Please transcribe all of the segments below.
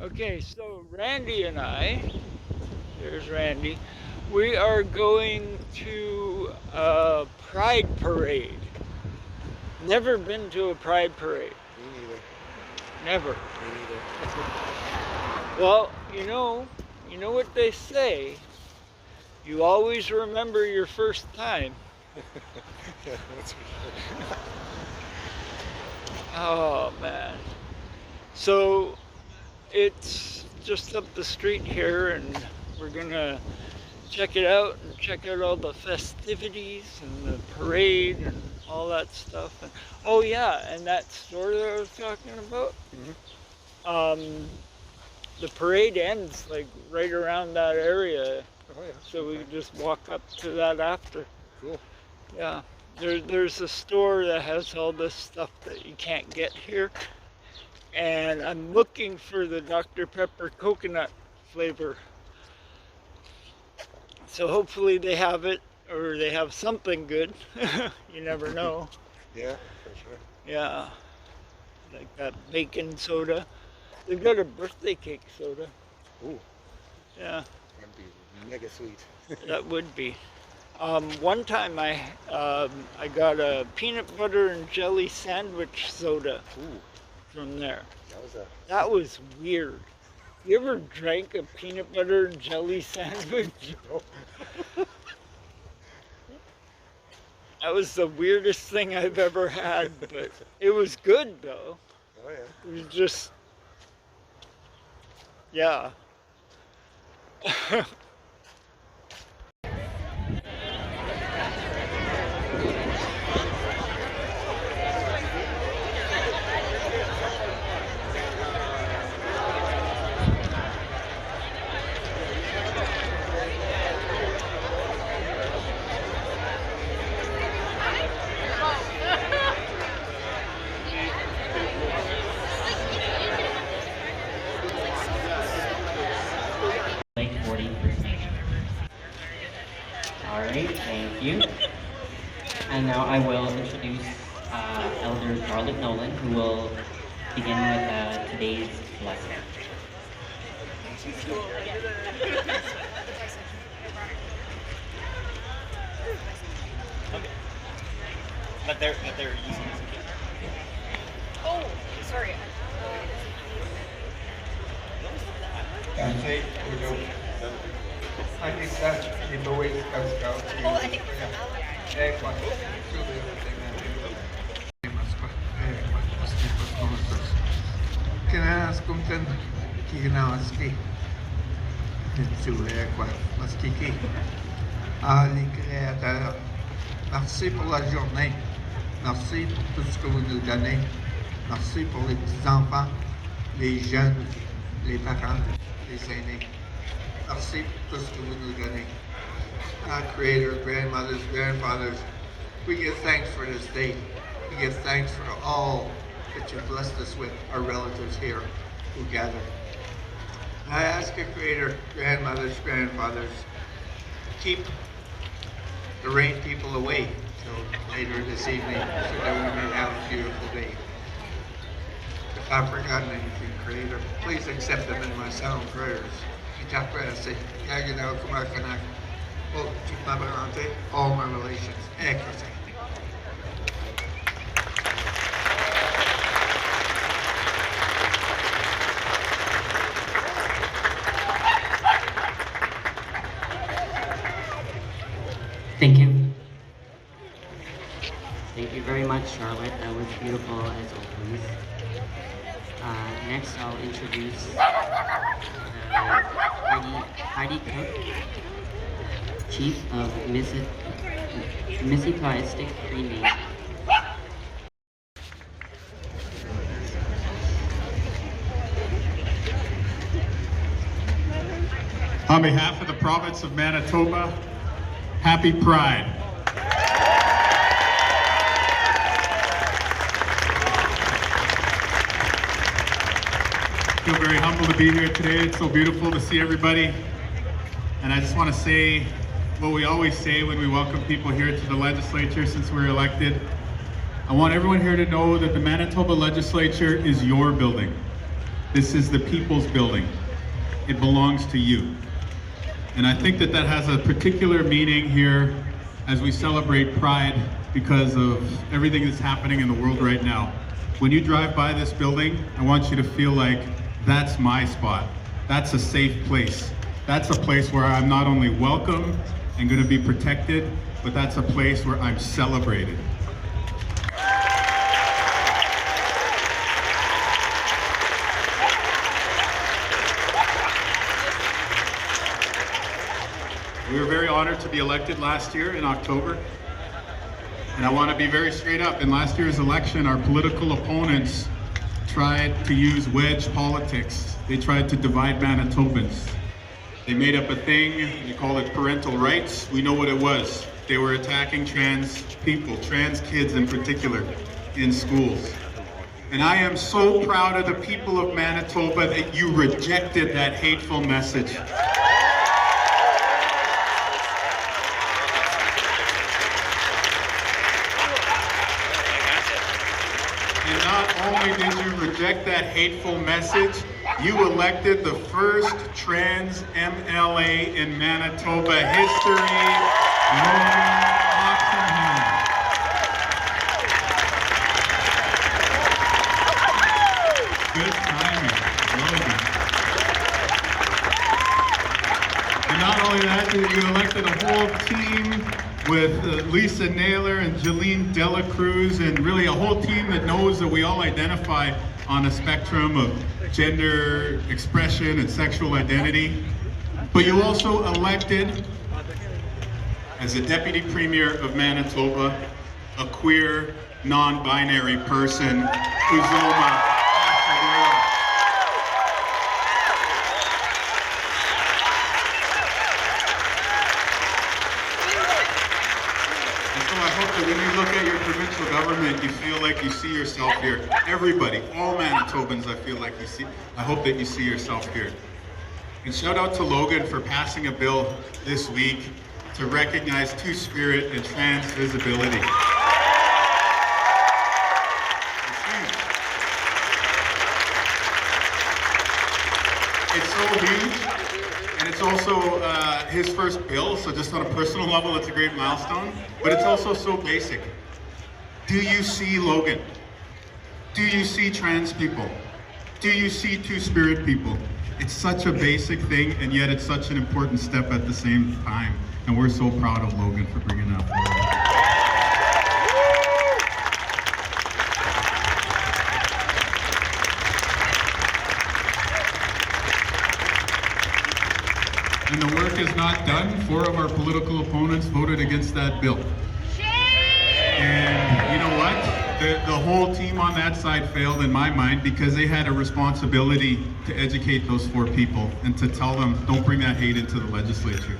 Okay, so Randy and I, there's Randy, we are going to a pride parade. Never been to a pride parade. Me neither. Never. Me neither. Well, you know what they say. You always remember your first time. Yeah, that's for sure. Oh man. So it's just up the street here and we're gonna check it out and check out all the festivities and the parade and all that stuff. And oh yeah, and that store that I was talking about, um, the parade ends like right around that area, Oh yeah. so we can just walk up to that after. Cool. Yeah, there's a store that has all this stuff that you can't get here, and I'm looking for the Dr. Pepper coconut flavor. So hopefully they have it, or they have something good. You never know. Yeah, for sure. Yeah, like that bacon soda. They've got a birthday cake soda. Ooh, Yeah, that'd be mega sweet. that would be. One time I got a peanut butter and jelly sandwich soda Ooh, from there. that was a. That was weird. You ever drank a peanut butter and jelly sandwich? That was the weirdest thing I've ever had, but it was good though. Oh yeah. It was just, yeah. Lake 40 First Nation. All right, thank you. And now I will introduce Elder Charlotte Nolan, who will begin with today's lesson. But they're using this again. Oh, sorry. That's it, we go. I think that in the way it comes down to. Oh, I think it was another. Eh, quando tudo Kena skumten kina ski. Tule quoi, maskiki. Les créateurs, merci pour la journée. Merci pour tout ce que vous nous donnez. Merci pour les petits-enfants, les jeunes, les parents, les aînés. Merci pour tout ce que vous nous donnez. Our Creator, grandmothers, grandfathers, we give thanks for this day. We give thanks for all that you've blessed us with, our relatives here who gather. I ask you, Creator, grandmothers, grandfathers, keep the rain people away till later this evening so that we may have a beautiful day. If I've forgotten anything, Creator, please accept them in my sound prayers. Itaprese, Yaginao Kumakanak, all my relations. Accuracy. Thank you. Thank you very much, Charlotte. That was beautiful as always. Next, I'll introduce Heidi Cook, Chief of Mississippi Cree Nation. On behalf of the province of Manitoba, happy Pride. I feel very humbled to be here today. It's so beautiful to see everybody. And I just want to say what we always say when we welcome people here to the legislature since we're elected. I want everyone here to know that the Manitoba legislature is your building. This is the people's building. It belongs to you. And I think that that has a particular meaning here as we celebrate Pride because of everything that's happening in the world right now. When you drive by this building, I want you to feel like that's my spot. That's a safe place. That's a place where I'm not only welcome and going to be protected, but that's a place where I'm celebrated. We were very honored to be elected last year in October. And I want to be very straight up. In last year's election, our political opponents tried to use wedge politics. They tried to divide Manitobans. They made up a thing, you call it parental rights. We know what it was. They were attacking trans people, trans kids in particular, in schools. And I am so proud of the people of Manitoba that you rejected that hateful message. And not only did you reject that hateful message, you elected the first trans MLA in Manitoba history, Logan Oxenham. Good timing, Logan. And not only that, you elected a whole team with Lisa Naylor and Jeline Delacruz, and really a whole team that knows that we all identify on a spectrum of gender expression and sexual identity. But you also elected, as a Deputy Premier of Manitoba, a queer, non-binary person, Uzoma Asawara. I hope that when you look at your provincial government, you feel like you see yourself here. Everybody, all Manitobans, I feel like I hope that you see yourself here. And shout out to Logan for passing a bill this week to recognize Two-Spirit and trans visibility. It's so huge. And it's also his first bill, so just on a personal level, it's a great milestone. But it's also so basic. Do you see Logan? Do you see trans people? Do you see Two-Spirit people? It's such a basic thing, and yet it's such an important step at the same time. And we're so proud of Logan for bringing that forward. And the work is not done. 4 of our political opponents voted against that bill. And you know what? The whole team on that side failed in my mind because they had a responsibility to educate those 4 people and to tell them, don't bring that hate into the legislature.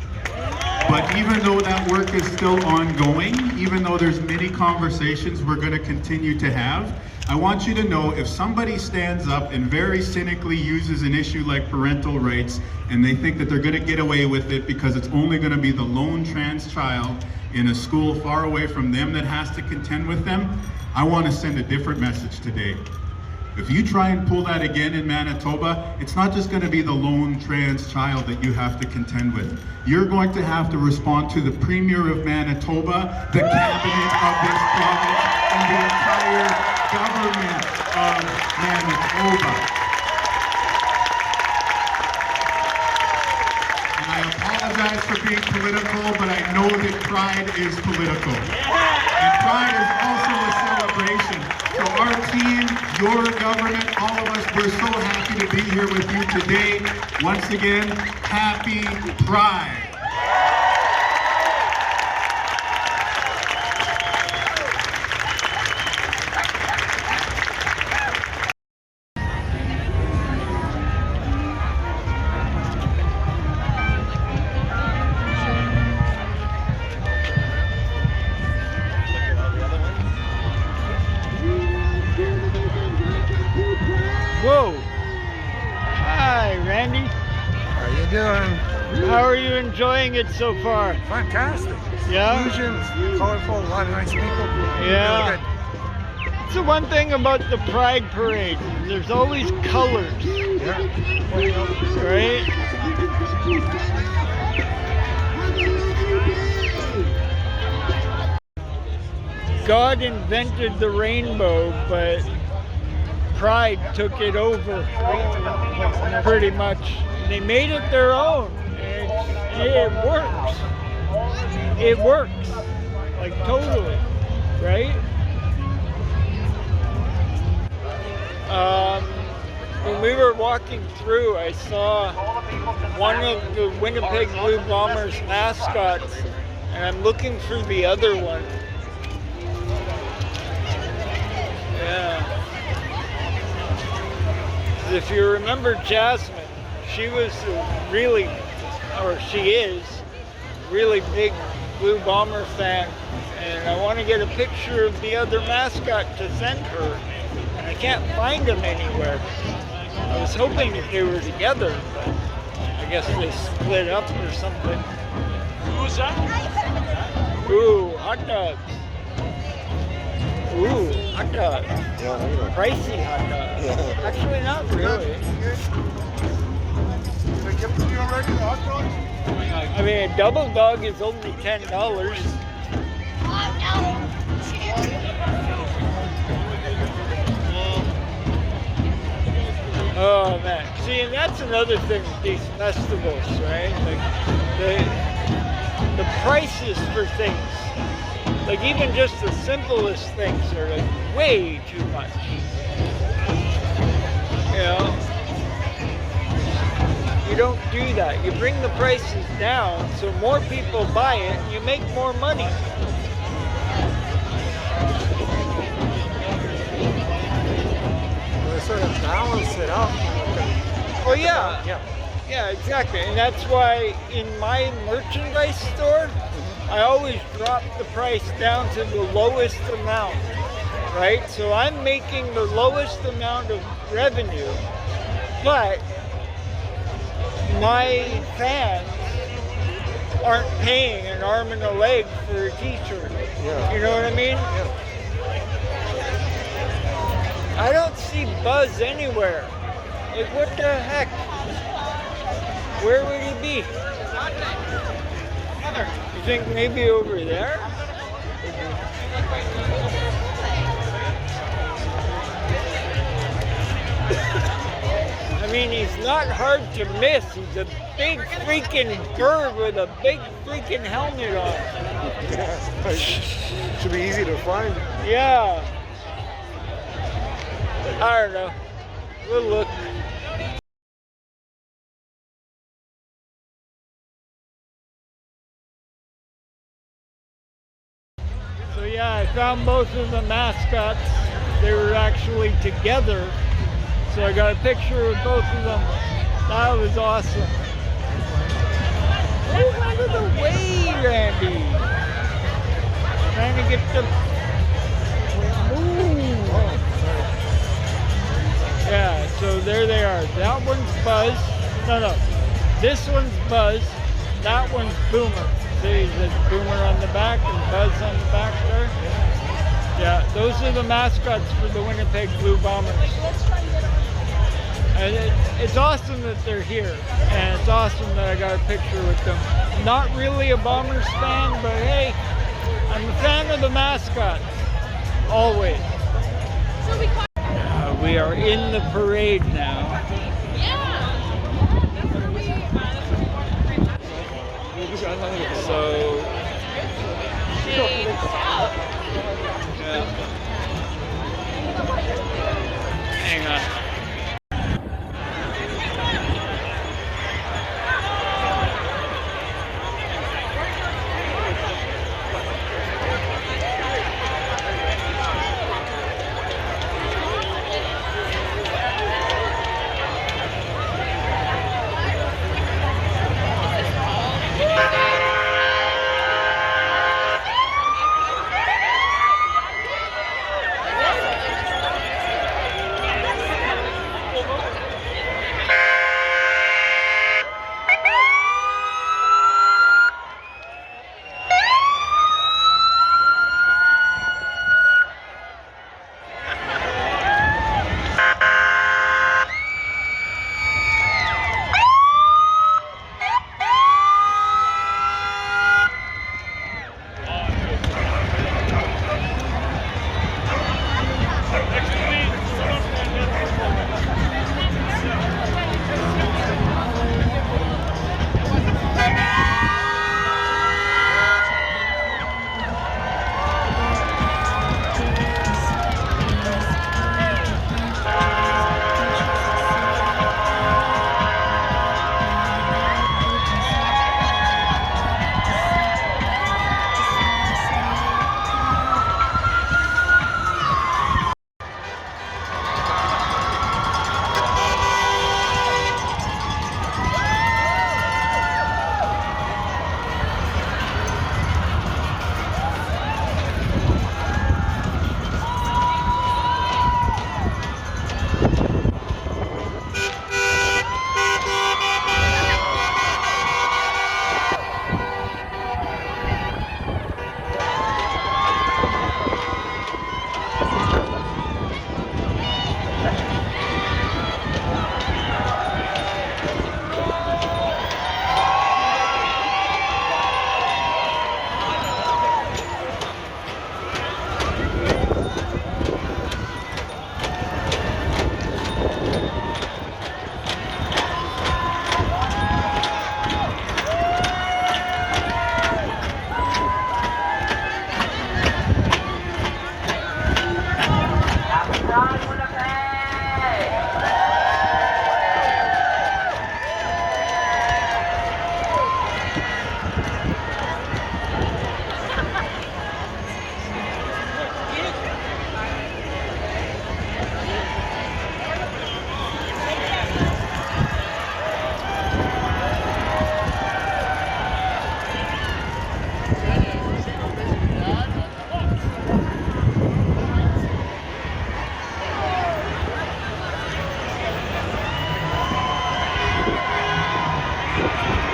But even though that work is still ongoing, even though there's many conversations we're going to continue to have, I want you to know if somebody stands up and very cynically uses an issue like parental rights and they think that they're going to get away with it because it's only going to be the lone trans child in a school far away from them that has to contend with them, I want to send a different message today. If you try and pull that again in Manitoba, it's not just going to be the lone trans child that you have to contend with. You're going to have to respond to the Premier of Manitoba, the Cabinet of this province, and the entire government of Manitoba. And I apologize for being political, but I know that Pride is political. And Pride is also a celebration. So our team, your government, all of us, we're so happy to be here with you today. Once again, happy Pride. Whoa! Hi, Randy. How you doing? How are you enjoying it so far? Fantastic. Yeah? Fusions, colorful, a lot of nice people. Yeah. Really good. That's the one thing about the Pride Parade. There's always colors, right? God invented the rainbow, but Pride took it over pretty much. They made it their own, and it works. It works, like totally, right? When we were walking through, I saw one of the Winnipeg Blue Bombers mascots, and I'm looking for the other one. Yeah. If you remember Jasmine, she was a really, or she is, really big Blue Bomber fan, and I want to get a picture of the other mascot to send her, and I can't find them anywhere. I was hoping that they were together, but I guess they split up or something. Who's that? Ooh, hot dogs. Ooh, hot dogs. Pricey hot dogs. Actually, not really. I mean, a double dog is only $10. Oh man, see, and that's another thing with these festivals, right? Like the prices for things, like even just the simplest things are like way too much. You know, you don't do that. You bring the prices down so more people buy it and you make more money. Sort of balance it out. Oh yeah, exactly. And that's why in my merchandise store, I always drop the price down to the lowest amount, right? So I'm making the lowest amount of revenue, but my fans aren't paying an arm and a leg for a t-shirt. Yeah. You know what I mean? Yeah. I don't see Buzz anywhere. Like, what the heck? Where would he be? You think maybe over there? I mean, he's not hard to miss. He's a big freaking bird with a big freaking helmet on. Yeah. Should be easy to find. Yeah. I don't know. We'll look. So yeah, I found both of the mascots. They were actually together. So I got a picture with both of them. That was awesome. Move out of the way, Randy. Trying to get the... Ooh. Yeah, so there they are. That one's Buzz. No. This one's Buzz. That one's Boomer. See, there's Boomer on the back and Buzz on the back there. Yeah, those are the mascots for the Winnipeg Blue Bombers. And it's awesome that they're here. And it's awesome that I got a picture with them. Not really a Bombers fan, but hey, I'm a fan of the mascot. Always. We are in the parade now. So, yeah. Hang on.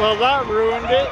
Well, that ruined it.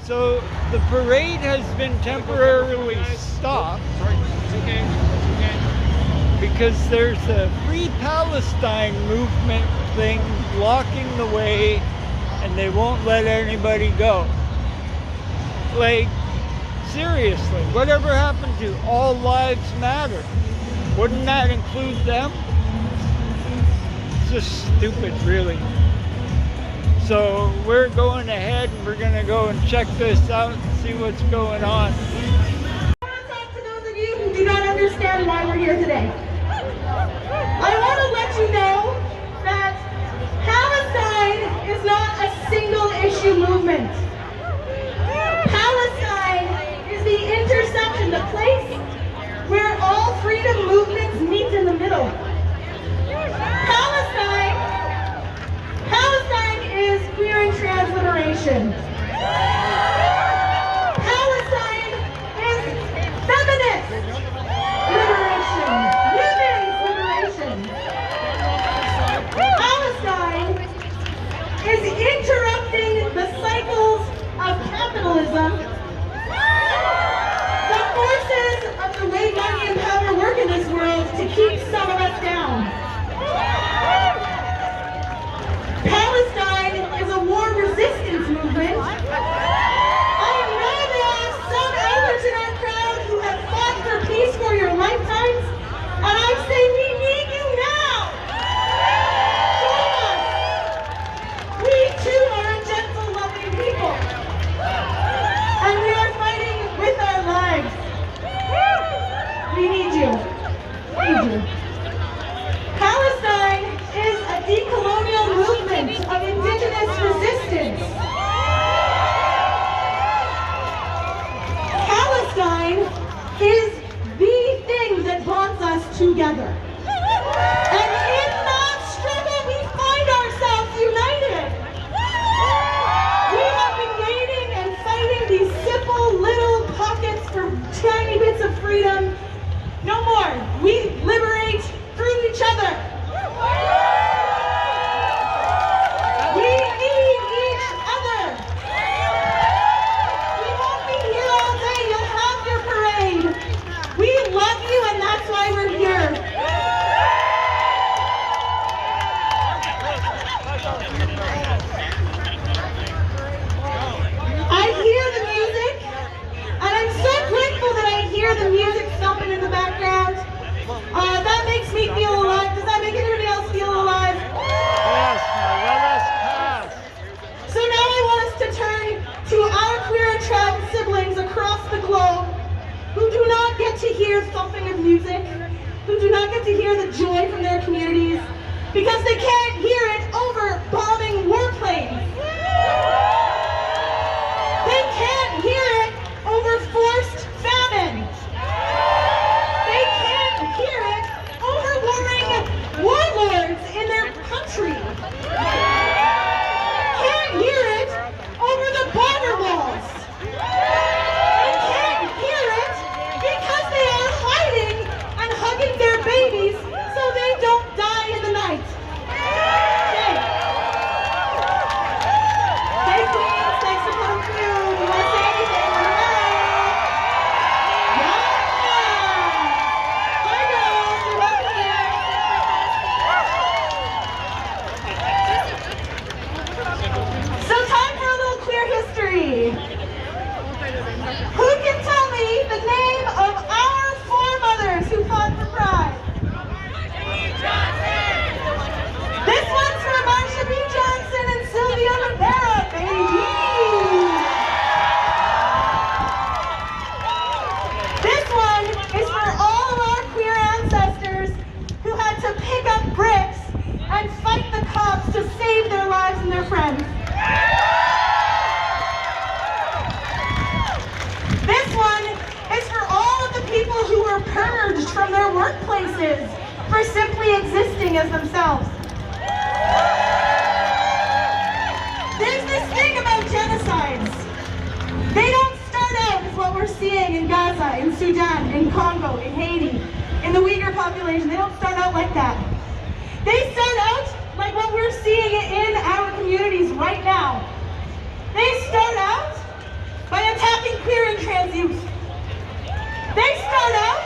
So the parade has been temporarily stopped because there's a Free Palestine movement thing blocking the way and they won't let anybody go. Like, seriously, whatever happened to All Lives Matter? Wouldn't that include them? It's just stupid, really. So we're going ahead and we're going to go and check this out and see what's going on. I want to talk to those of you who do not understand why we're here today. I want to let you know that Palestine is not a single issue movement. Palestine is the intersection, the place where all freedom movements meet in the middle. Palestine is queer and trans liberation. Palestine is feminist liberation, women's liberation. Palestine is interrupting the cycles of capitalism, the forces of the way money and power work in this world to keep some of us down. Palestine is a war resistance movement. I know there are some elders in our crowd who have fought for peace for your lifetimes, and I say we need you now. Join us. We too are a gentle, loving people, and we are fighting with our lives. We need you. We need you. Palestine is a decolonial movement of indigenous resistance. Palestine is the thing that bonds us together. And in that struggle, we find ourselves united. We have been gaining and fighting these simple little pockets for tiny bits of freedom. No more. We liberate through each other. We need each other. We won't be here all day. You'll have your parade. We love you, and that's why we're here. I hear the music, and I'm so grateful that I hear the music thumping in the background. That makes me feel alive. Does that make anybody else feel alive? Yes, now let us pass. So now I want us to turn to our queer and trans siblings across the globe who do not get to hear thumping of music, who do not get to hear the joy from their communities, because they can't hear it over bombing warplanes. They can't hear it over forced famine. They can't hear it over warring warlords in their country. Can't hear it over the border walls. They can't hear it because they are hiding and hugging their babies so they don't die in the night. places for simply existing as themselves. There's this thing about genocides. They don't start out as what we're seeing in Gaza, in Sudan, in Congo, in Haiti, in the Uyghur population. They don't start out like that. They start out like what we're seeing in our communities right now. They start out by attacking queer and trans youth. They start out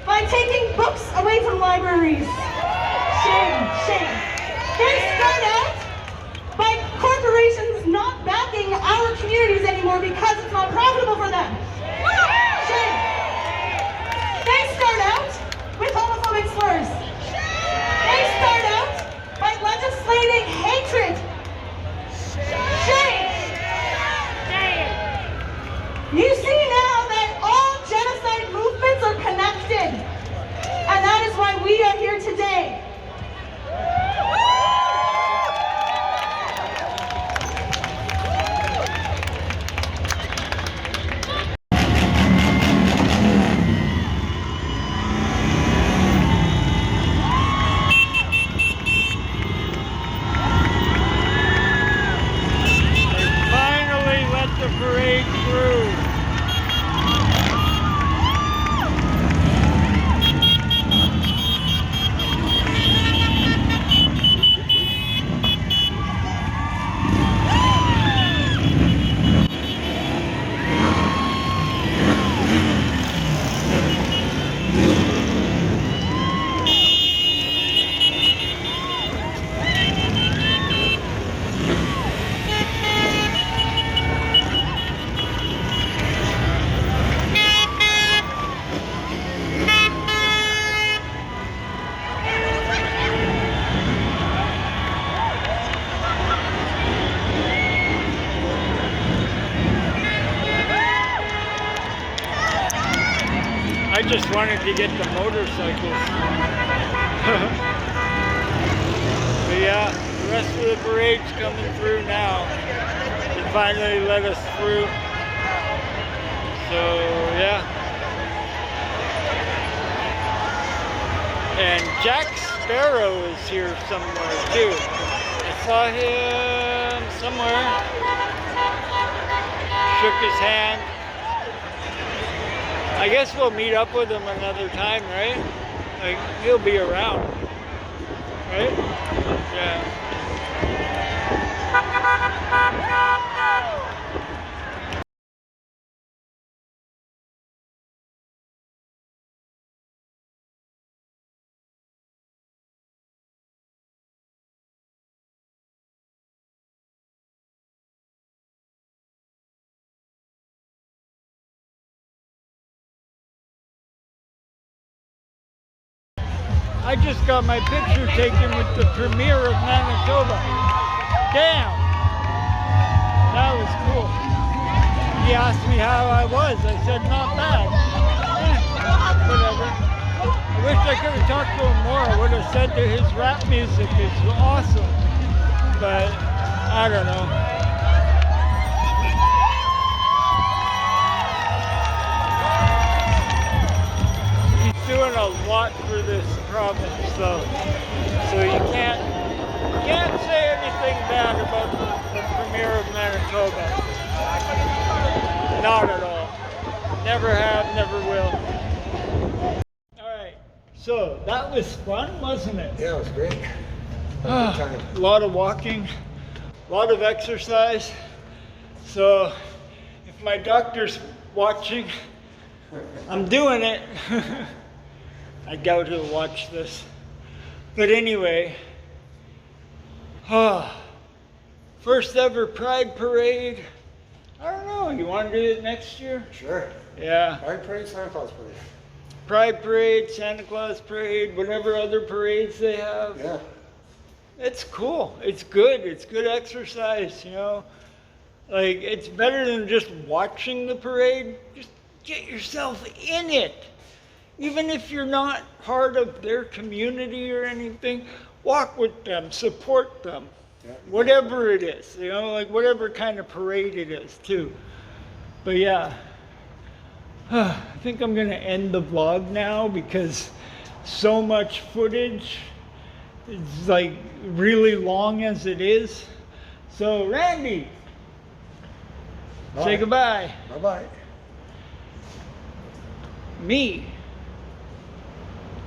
by taking books away from libraries. Shame, shame. They start out by corporations not backing our communities anymore because it's not profitable for them. Shame. They start out with homophobic slurs. They start out by legislating hatred. Shame. You see now that all genocide movements are connected, and that is why we are here today. Finally let the parade through. I just wanted to get the motorcycles. But yeah, the rest of the parade's coming through now. They finally let us through. So yeah. And Jack Sparrow is here somewhere too. I saw him somewhere. Shook his hand. I guess we'll meet up with him another time, right? Like, he'll be around, right? Yeah. I just got my picture taken with the Premier of Manitoba. Damn! That was cool. He asked me how I was. I said, not bad. Whatever. I wish I could have talked to him more. I would have said that his rap music is awesome. But, I don't know. Doing a lot for this province, so you can't say anything bad about the Premier of Manitoba. Not at all. Never have, never will. All right, so that was fun, wasn't it? Yeah, it was great. A lot of walking, a lot of exercise. So if my doctor's watching, I'm doing it. I doubt he'll watch this. But anyway, first ever Pride Parade. I don't know, you want to do it next year? Sure. Yeah. Pride Parade, Santa Claus Parade. Pride Parade, Santa Claus Parade, whatever other parades they have. Yeah. It's cool. It's good. It's good exercise, you know. Like, it's better than just watching the parade. Just get yourself in it. Even if you're not part of their community or anything, walk with them, support them. Yeah. Whatever it is, you know, like whatever kind of parade it is too. But yeah, I think I'm gonna end the vlog now because so much footage. It's like really long as it is. So Randy, say goodbye. Bye-bye. Me.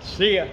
See ya.